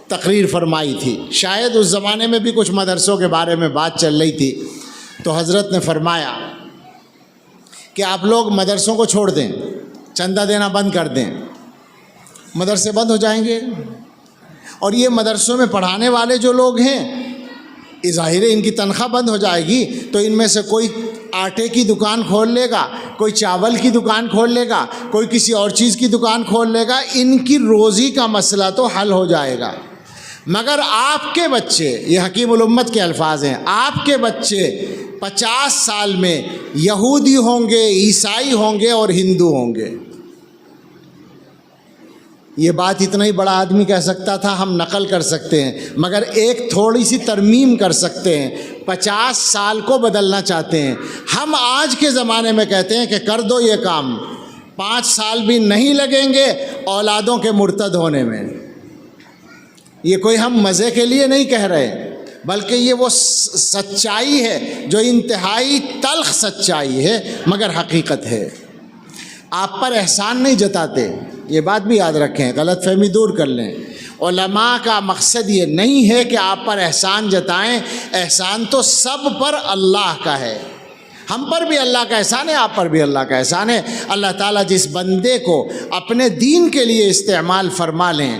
تقریر فرمائی تھی، شاید اس زمانے میں بھی کچھ مدرسوں کے بارے میں بات چل رہی تھی، تو حضرت نے فرمایا کہ آپ لوگ مدرسوں کو چھوڑ دیں، چندہ دینا بند کر دیں، مدرسے بند ہو جائیں گے، اور یہ مدرسوں میں پڑھانے والے جو لوگ ہیں، ظاہر ہے ان کی تنخواہ بند ہو جائے گی، تو ان میں سے کوئی آٹے کی دکان کھول لے گا، کوئی چاول کی دکان کھول لے گا، کوئی کسی اور چیز کی دکان کھول لے گا، ان کی روزی کا مسئلہ تو حل ہو جائے گا۔ مگر آپ کے بچے، یہ حکیم الامت کے الفاظ ہیں، آپ کے بچے 50 سال میں یہودی ہوں گے، عیسائی ہوں گے اور ہندو ہوں گے۔ یہ بات اتنا ہی بڑا آدمی کہہ سکتا تھا، ہم نقل کر سکتے ہیں، مگر ایک تھوڑی سی ترمیم کر سکتے ہیں۔ 50 سال کو بدلنا چاہتے ہیں، ہم آج کے زمانے میں کہتے ہیں کہ کر دو یہ کام، 5 سال بھی نہیں لگیں گے اولادوں کے مرتد ہونے میں۔ یہ کوئی ہم مزے کے لیے نہیں کہہ رہے، بلکہ یہ وہ سچائی ہے جو انتہائی تلخ سچائی ہے مگر حقیقت ہے۔ آپ پر احسان نہیں جتاتے، یہ بات بھی یاد رکھیں، غلط فہمی دور کر لیں۔ علماء کا مقصد یہ نہیں ہے کہ آپ پر احسان جتائیں، احسان تو سب پر اللہ کا ہے، ہم پر بھی اللہ کا احسان ہے، آپ پر بھی اللہ کا احسان ہے۔ اللہ تعالیٰ جس بندے کو اپنے دین کے لیے استعمال فرما لیں،